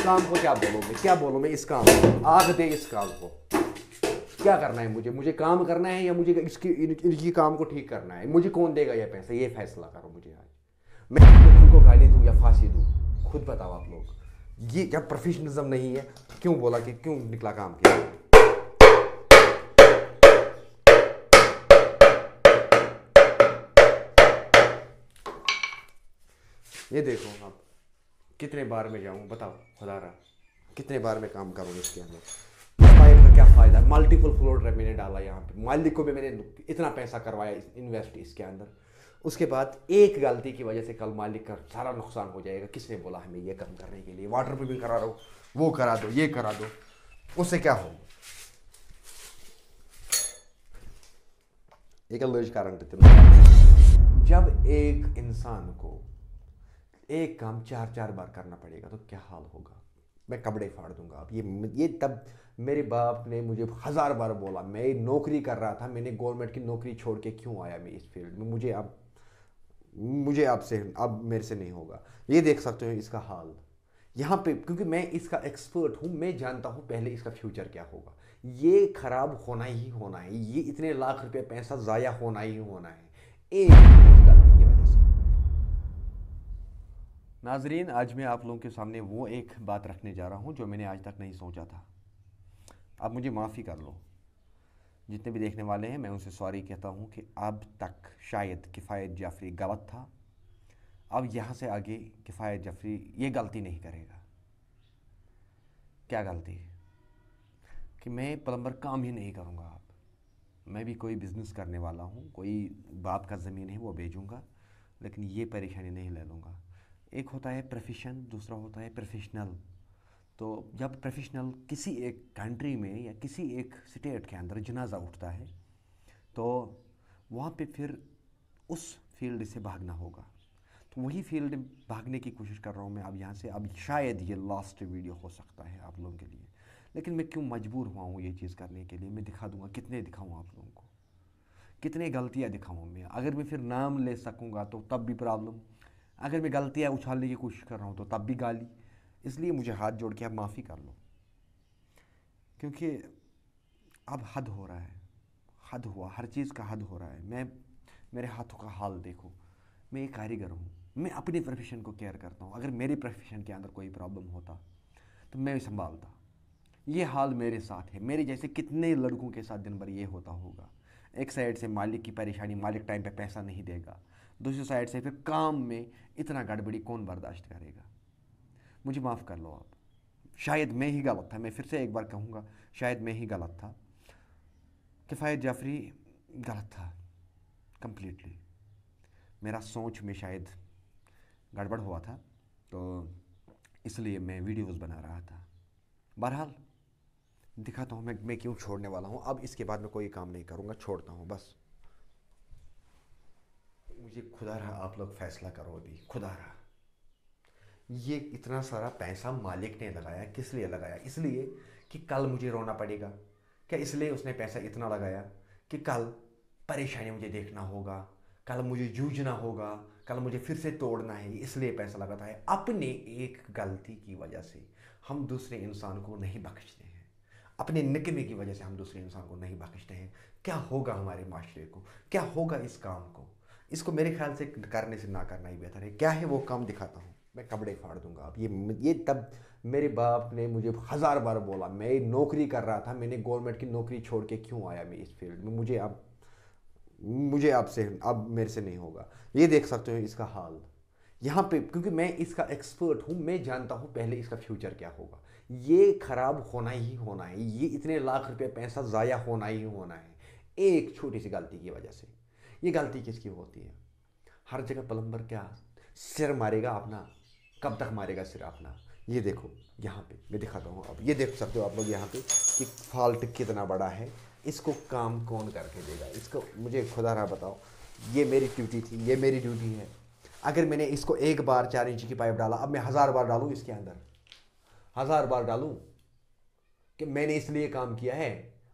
काम को क्या बोलोगे, क्या बोलो मैं इस काम को, आग दे इस काम को, क्या करना है मुझे काम करना है या मुझे इनकी काम को ठीक करना है, मुझे कौन देगा ये पैसा, ये फैसला करो मुझे आज। मैं उनको गाली दूं या फांसी दूं, खुद बताओ आप लोग। ये क्या प्रोफेशनलिज्म नहीं है? क्यों बोला कि क्यों निकला काम किया? ये देखो आप, कितने बार मैं जाऊं बताओ खुदा रहा, कितने बार मैं काम करूँ इसके अंदर। इस पाइप का क्या फ़ायदा? मल्टीपल फ्लोर ड्राइव मैंने डाला यहाँ पे, मालिक को भी मैंने इतना पैसा करवाया इन्वेस्ट इसके अंदर, उसके बाद एक गलती की वजह से कल मालिक का सारा नुकसान हो जाएगा। किसने बोला हमें ये काम करने के लिए? वाटर प्रूफिंग करा दो, वो करा दो, ये करा दो, उससे क्या हो? एक अलर्ज कारण जब एक इंसान को एक काम चार चार बार करना पड़ेगा तो क्या हाल होगा? मैं कपड़े फाड़ दूंगा। अब ये तब मेरे बाप ने मुझे 1000 बार बोला, मैं नौकरी कर रहा था, मैंने गवर्नमेंट की नौकरी छोड़ के क्यों आया मैं इस फील्ड में, मुझे आपसे अब मेरे से नहीं होगा। ये देख सकते हो इसका हाल यहाँ पे, क्योंकि मैं इसका एक्सपर्ट हूँ, मैं जानता हूँ पहले इसका फ्यूचर क्या होगा। ये खराब होना ही होना है, ये इतने लाख रुपए पैसा ज़ाया होना ही होना है एक गलती की वजह से। नाजरीन, आज मैं आप लोगों के सामने वो एक बात रखने जा रहा हूँ जो मैंने आज तक नहीं सोचा था। आप मुझे माफ़ी कर लो, जितने भी देखने वाले हैं मैं उनसे सॉरी कहता हूँ कि अब तक शायद किफ़ायत जाफरी गलत था। अब यहाँ से आगे किफ़ायत जाफरी ये गलती नहीं करेगा। क्या गलती? कि मैं प्लम्बर काम ही नहीं करूँगा। अब मैं भी कोई बिज़नेस करने वाला हूँ, कोई बाप का ज़मीन है वो बेचूँगा, लेकिन ये परेशानी नहीं ले लूँगा। एक होता है प्रोफेशन, दूसरा होता है प्रोफेशनल। तो जब प्रोफेशनल किसी एक कंट्री में या किसी एक स्टेट के अंदर जनाजा उठता है तो वहाँ पे फिर उस फील्ड से भागना होगा। तो वही फील्ड भागने की कोशिश कर रहा हूँ मैं अब यहाँ से। अब शायद ये लास्ट वीडियो हो सकता है आप लोगों के लिए, लेकिन मैं क्यों मजबूर हुआ हूँ ये चीज़ करने के लिए, मैं दिखा दूँगा। कितने दिखाऊँ आप लोगों को, कितने गलतियाँ दिखाऊँ मैं? अगर मैं फिर नाम ले सकूँगा तो तब भी प्रॉब्लम, अगर मैं गलतियाँ उछालने की कोशिश कर रहा हूँ तो तब भी गाली। इसलिए मुझे हाथ जोड़ के आप माफ़ी कर लो, क्योंकि अब हद हो रहा है, हद हुआ, हर चीज़ का हद हो रहा है। मेरे हाथों का हाल देखो, मैं एक कारीगर हूँ, मैं अपने प्रोफेशन को केयर करता हूँ। अगर मेरे प्रोफेशन के अंदर कोई प्रॉब्लम होता तो मैं संभालता। ये हाल मेरे साथ है, मेरे जैसे कितने लड़कों के साथ दिन भर ये होता होगा। एक साइड से मालिक की परेशानी, मालिक टाइम पे पैसा नहीं देगा, दूसरी साइड से फिर काम में इतना गड़बड़ी कौन बर्दाश्त करेगा? मुझे माफ़ कर लो आप, शायद मैं ही गलत था। मैं फिर से एक बार कहूँगा, शायद मैं ही गलत था। किफ़ायत जाफरी गलत था कम्प्लीटली। मेरा सोच में शायद गड़बड़ हुआ था, तो इसलिए मैं वीडियोस बना रहा था। बहरहाल दिखाता हूँ मैं क्यों छोड़ने वाला हूँ। अब इसके बाद मैं कोई काम नहीं करूँगा, छोड़ता हूँ बस। मुझे खुदा रहा, आप लोग फैसला करो अभी, खुदा रहा। ये इतना सारा पैसा मालिक ने लगाया, किस लिए लगाया? इसलिए कि कल मुझे रोना पड़ेगा क्या? इसलिए उसने पैसा इतना लगाया कि कल परेशानी मुझे देखना होगा, कल मुझे जूझना होगा, कल मुझे फिर से तोड़ना है, इसलिए पैसा लगाता है। अपने एक गलती की वजह से हम दूसरे इंसान को नहीं बख्शते हैं, अपने निकमे की वजह से हम दूसरे इंसान को नहीं बख्शते हैं। क्या होगा हमारे माशरे को, क्या होगा इस काम को? इसको मेरे ख्याल से करने से ना करना ही बेहतर है। क्या है वो काम? दिखाता हूँ। मैं कपड़े फाड़ दूंगा। अब ये तब मेरे बाप ने मुझे 1000 बार बोला, मैं नौकरी कर रहा था, मैंने गवर्नमेंट की नौकरी छोड़ के क्यों आया मैं इस फील्ड में, मुझे आपसे अब मेरे से नहीं होगा। ये देख सकते हो इसका हाल यहाँ पे, क्योंकि मैं इसका एक्सपर्ट हूँ, मैं जानता हूँ पहले इसका फ्यूचर क्या होगा। ये खराब होना ही होना है, ये इतने लाख रुपए पैसा ज़ाया होना ही होना है एक छोटी सी गलती की वजह से। ये गलती किसकी होती है? हर जगह प्लम्बर क्या सिर मारेगा अपना? कब तक मारेगा सिर अपना? ये देखो यहाँ पे मैं दिखाता हूँ। अब ये देख सकते हो आप लोग यहाँ पे कि फॉल्ट कितना बड़ा है। इसको काम कौन करके देगा? इसको मुझे खुदा रहा बताओ। ये मेरी ड्यूटी थी, ये मेरी ड्यूटी है। अगर मैंने इसको एक बार 4 इंच की पाइप डाला, अब मैं 1000 बार डालूँ इसके अंदर, 1000 बार डालूँ कि मैंने इसलिए काम किया है?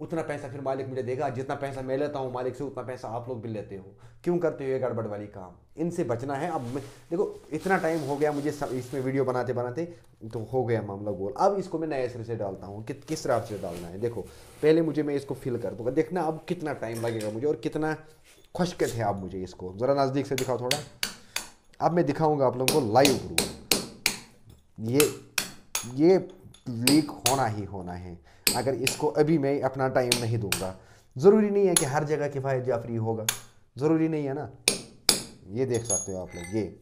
उतना पैसा फिर मालिक मुझे देगा। जितना पैसा मैं लेता हूँ मालिक से उतना पैसा आप लोग भी लेते हो। क्यों करते हो ये गड़बड़ वाली काम? इनसे बचना है। अब मैं देखो इतना टाइम हो गया मुझे इसमें वीडियो बनाते बनाते, तो हो गया मामला गोल। अब इसको मैं नए सिरे से डालता हूँ कि किस तरह से डालना है। देखो पहले मुझे मैं इसको फिल कर दूँगा, देखना अब कितना टाइम लगेगा मुझे और कितना खुशक है। आप मुझे इसको ज़रा नज़दीक से दिखाओ थोड़ा। अब मैं दिखाऊँगा आप लोगों को लाइव प्रूफ। ये लीक होना ही होना है। अगर इसको अभी मैं अपना टाइम नहीं दूंगा, ज़रूरी नहीं है कि हर जगह किफ़ायत जाफरी होगा, ज़रूरी नहीं है ना। ये देख सकते हो आप लोग, ये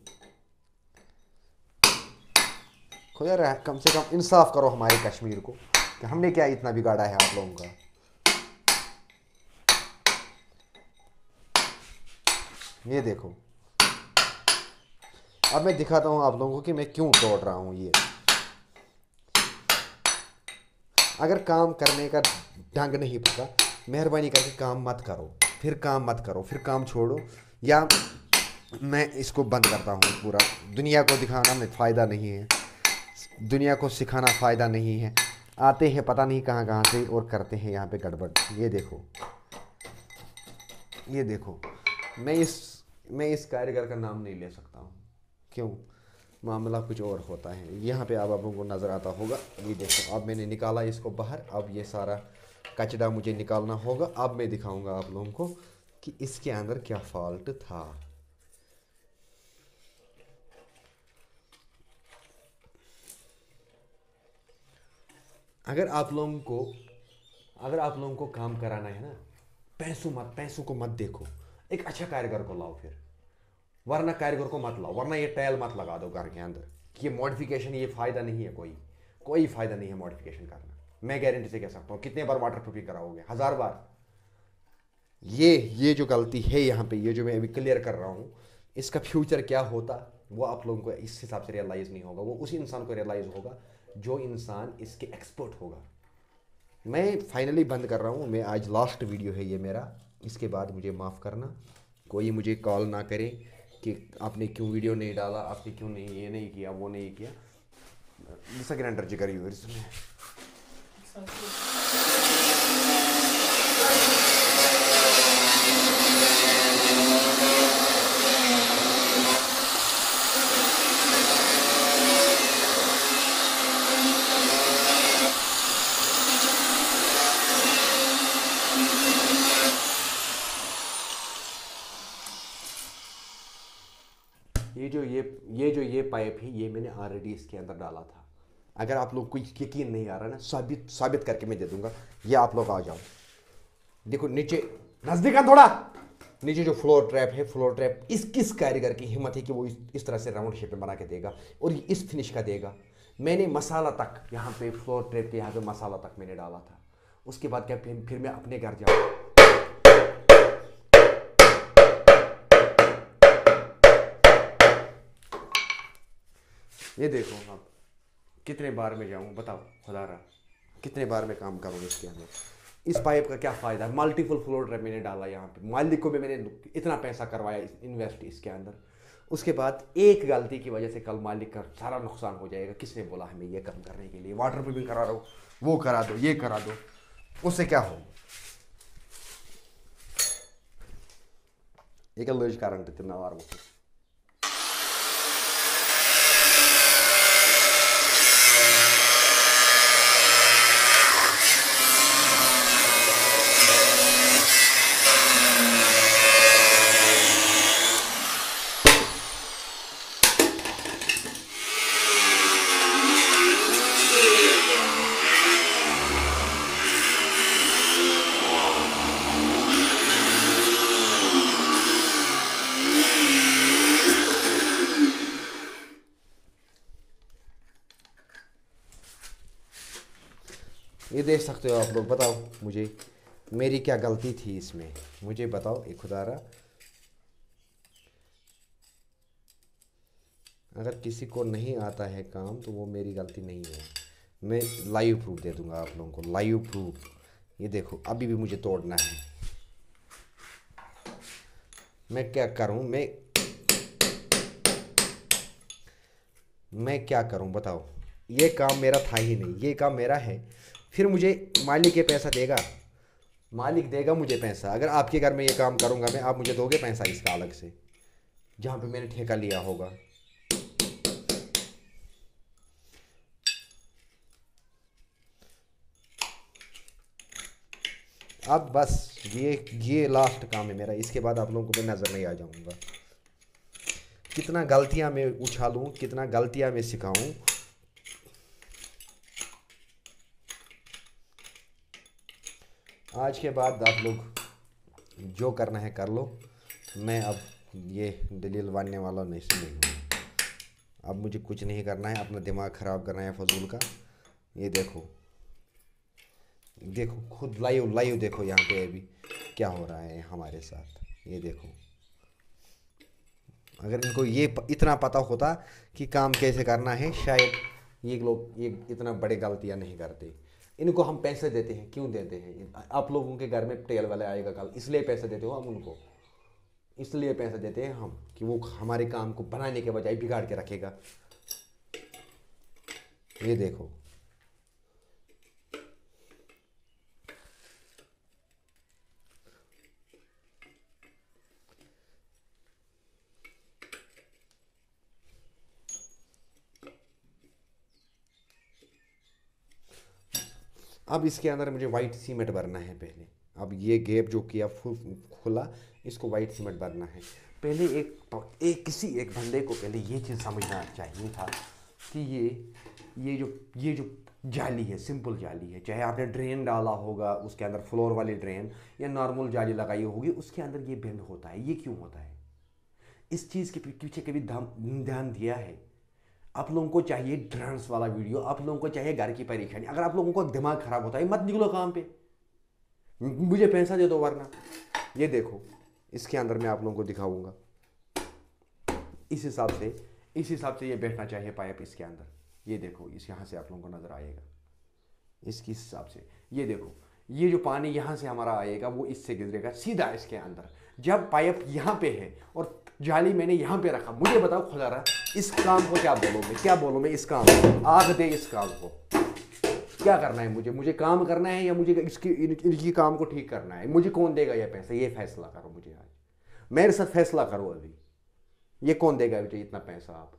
खुदा कम से कम इंसाफ करो हमारे कश्मीर को कि हमने क्या इतना बिगाड़ा है आप लोगों का। ये देखो अब मैं दिखाता हूँ आप लोगों को कि मैं क्यों तोड़ रहा हूँ ये। अगर काम करने का ढंग नहीं पता, मेहरबानी करके काम मत करो, फिर काम मत करो, फिर काम छोड़ो, या मैं इसको बंद करता हूँ पूरा। दुनिया को दिखाना में फ़ायदा नहीं है, दुनिया को सिखाना फ़ायदा नहीं है। आते हैं पता नहीं कहाँ कहाँ से और करते हैं यहाँ पे गड़बड़। ये देखो, ये देखो, मैं इस कारीगर का नाम नहीं ले सकता हूँ। क्यों? मामला कुछ और होता है। यहाँ पे आप लोगों को नज़र आता होगा। ये देखो अब मैंने निकाला इसको बाहर। अब ये सारा कचरा मुझे निकालना होगा। अब मैं दिखाऊंगा आप लोगों को कि इसके अंदर क्या फॉल्ट था। अगर आप लोगों को काम कराना है ना, पैसों को मत देखो। एक अच्छा कारीगर को लाओ फिर, वरना कारीगर को मत लाओ, वरना ये टाइल मत लगा दो घर के अंदर। ये मॉडिफिकेशन, ये फ़ायदा नहीं है, कोई फ़ायदा नहीं है मॉडिफिकेशन करना। मैं गारंटी से कह सकता हूँ। कितने बार वाटर प्रूफिंग कराओगे? 1000 बार। ये जो गलती है यहाँ पे, ये जो मैं अभी क्लियर कर रहा हूँ, इसका फ्यूचर क्या होता वो आप लोगों को इस हिसाब से रियलाइज़ नहीं होगा। वो उसी इंसान को रियलाइज़ होगा जो इंसान इसके एक्सपर्ट होगा। मैं फाइनली बंद कर रहा हूँ। मैं आज लास्ट वीडियो है ये मेरा। इसके बाद मुझे माफ़ करना, कोई मुझे कॉल ना करे कि आपने क्यों वीडियो नहीं डाला, आपने क्यों नहीं ये नहीं किया, वो नहीं किया। सेकंड जिक्र हुई इसमें। ये पाइप है, ये मैंने ऑलरेडी इसके अंदर डाला था। अगर आप लोग को यकीन नहीं आ रहा ना, साबित करके मैं दे दूंगा। ये आप लोग आ जाओ, देखो नीचे, नजदीक आ थोड़ा। नीचे जो फ्लोर ट्रैप है, फ्लोर ट्रैप किस कारीगर की हिम्मत है कि वो इस तरह से राउंड शेप में बना के देगा और इस फिनिश का देगा। मैंने मसाला तक यहाँ पे फ्लोर ट्रैप के यहाँ पे मसाला तक मैंने डाला था। उसके बाद क्या फिर मैं अपने घर जाऊँ। ये देखो आप, कितने बार में जाऊँ बताओ खुदारा, कितने बार में काम करूँ इसके अंदर। इस पाइप का क्या फ़ायदा है? मल्टीपल फ्लोर ट्रैप मैंने डाला यहाँ पे, मालिक को भी मैंने इतना पैसा करवाया इन्वेस्ट इसके अंदर। उसके बाद एक गलती की वजह से कल मालिक का सारा नुकसान हो जाएगा। किसने बोला हमें ये काम करने के लिए? वाटर प्रूफिंग करा रहा हो, वो करा दो, ये करा दो, उससे क्या हो? एक लज करंट तिना वार वो। ये देख सकते हो आप लोग। बताओ मुझे मेरी क्या गलती थी इसमें, मुझे बताओ एक खुदारा। अगर किसी को नहीं आता है काम तो वो मेरी गलती नहीं है। मैं लाइव प्रूफ दे दूंगा आप लोगों को, लाइव प्रूफ। ये देखो अभी भी मुझे तोड़ना है। मैं क्या करूं, मैं क्या करूं बताओ। ये काम मेरा था ही नहीं, ये काम मेरा है। फिर मुझे मालिक के पैसा देगा मालिक देगा मुझे पैसा। अगर आपके घर में ये काम करूँगा मैं, आप मुझे दोगे पैसा इसका अलग से, जहाँ पे मैंने ठेका लिया होगा। अब बस ये लास्ट काम है मेरा, इसके बाद आप लोगों को मैं नज़र नहीं आ जाऊँगा। कितना गलतियाँ मैं उछालूँ, कितना गलतियाँ मैं सिखाऊँ। आज के बाद आप लोग जो करना है कर लो, मैं अब ये दलील मानने वाला नहीं हूँ। अब मुझे कुछ नहीं करना है, अपना दिमाग ख़राब करना है फजूल का। ये देखो देखो खुद लाइव लाइव देखो यहाँ पे अभी क्या हो रहा है हमारे साथ। ये देखो, अगर इनको ये इतना पता होता कि काम कैसे करना है, शायद ये लोग ये इतना बड़े गलतियाँ नहीं करते। इनको हम पैसे देते हैं, क्यों देते हैं? आप लोगों के घर में टेल वाला आएगा कल, इसलिए पैसे देते हो हम उनको, इसलिए पैसे देते हैं हम कि वो हमारे काम को बनाने के बजाय बिगाड़ के रखेगा। ये देखो, अब इसके अंदर मुझे वाइट सीमेंट भरना है पहले। अब ये गैप जो किया खुला, इसको वाइट सीमेंट भरना है पहले। किसी एक बंदे को पहले ये चीज़ समझना चाहिए था कि ये जो जाली है, सिंपल जाली है, चाहे आपने ड्रेन डाला होगा उसके अंदर, फ्लोर वाली ड्रेन या नॉर्मल जाली लगाई होगी, उसके अंदर ये बेंड होता है। ये क्यों होता है? इस चीज़ के पीछे कभी ध्यान दिया है? आप लोगों को चाहिए डांस वाला वीडियो, आप लोगों को चाहिए घर की परेशानी। अगर आप लोगों को दिमाग खराब होता है, मत निकलो काम पे, मुझे पैसा दे दो वरना। ये देखो, इसके अंदर मैं आप लोगों को दिखाऊंगा। इस हिसाब से ये बैठना चाहिए पाइप इसके अंदर। ये देखो, इस यहाँ से आप लोगों को नज़र आएगा इसकी हिसाब से। ये देखो, ये जो पानी यहाँ से हमारा आएगा वो इससे गुजरेगा सीधा इसके अंदर। जब पाइप यहाँ पे है और जाली मैंने यहाँ पे रखा, मुझे बताओ खुदा रहा, इस काम को क्या बोलूँ मैं इस काम को? आग दे इस काम को। क्या करना है मुझे काम करना है या मुझे इनकी काम को ठीक करना है? मुझे कौन देगा ये पैसा? ये फैसला करो मुझे आज, मेरे साथ फैसला करो अभी। ये कौन देगा मुझे इतना पैसा? आप,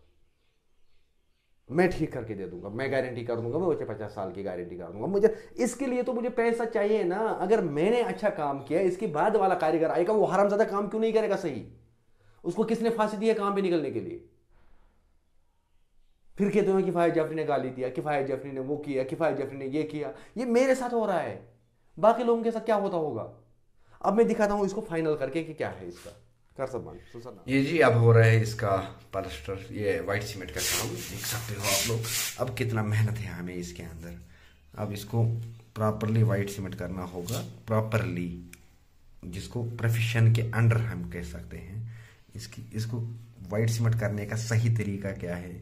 मैं ठीक करके दे दूंगा, मैं गारंटी कर दूंगा, मैं मुझे 50 साल की गारंटी कर दूंगा। मुझे इसके लिए तो मुझे पैसा चाहिए ना। अगर मैंने अच्छा काम किया, इसके बाद वाला कारीगर आएगा, वो हरामजादा काम क्यों नहीं करेगा सही? उसको किसने फांसी दी है काम पे निकलने के लिए? फिर कहते हैं किफायत जाफरी ने गाली दिया, किफायत जाफरी ने वो किया, किफायत जाफरी ने ये किया। ये मेरे साथ हो रहा है, बाकी लोगों के साथ क्या होता होगा? अब मैं दिखाता हूँ इसको फाइनल करके कि क्या है इसका। कर सब ये जी, अब हो रहा है इसका प्लास्टर, ये वाइट सीमेंट का काम, देख सकते हो आप लोग। अब कितना मेहनत है हमें इसके अंदर। अब इसको प्रॉपरली वाइट सीमेंट करना होगा, प्रॉपरली, जिसको प्रोफेशन के अंडर हम कह सकते हैं। इसको वाइट सीमेंट करने का सही तरीका क्या है,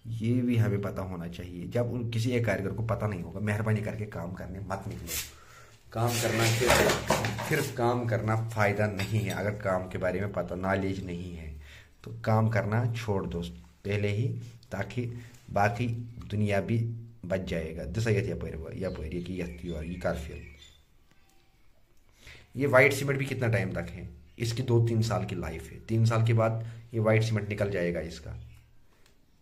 ये भी हमें पता होना चाहिए। जब किसी एक कारीगर को पता नहीं होगा, मेहरबानी करके काम करने मत निकलो। काम करना फिर काम करना फ़ायदा नहीं है। अगर काम के बारे में पता नॉलेज नहीं है तो काम करना छोड़ दो पहले ही, ताकि बाकी दुनिया भी बच जाएगा। दसयत यपर कि ये कारफिल। ये वाइट सीमेंट भी कितना टाइम तक है? इसकी 2-3 साल की लाइफ है। 3 साल के बाद ये वाइट सीमेंट निकल जाएगा इसका।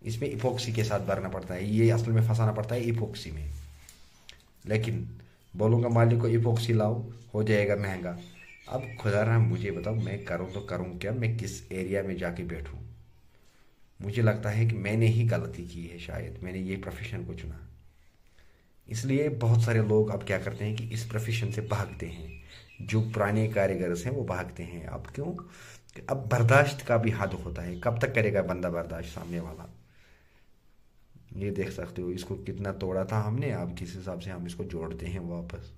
इसमें इपोक्सी के साथ भरना पड़ता है, ये असल में फंसाना पड़ता है इपोक्सी में। लेकिन बोलूँगा मालिक को इपोक्सी लाओ, हो जाएगा महंगा। अब खुदा रहा मुझे बताओ, मैं करूँ तो करूँ क्या? मैं किस एरिया में जाके बैठूँ? मुझे लगता है कि मैंने ही गलती की है, शायद मैंने ये प्रोफेशन को चुना। इसलिए बहुत सारे लोग अब क्या करते हैं कि इस प्रोफेशन से भागते हैं। जो पुराने कारीगर हैं वो भागते हैं। अब क्यों? अब बर्दाश्त का भी हद होता है। कब तक करेगा बंदा बर्दाश्त सामने वाला? ये देख सकते हो इसको कितना तोड़ा था हमने। अब किस हिसाब से हम इसको जोड़ते हैं वापस।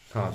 हाँ।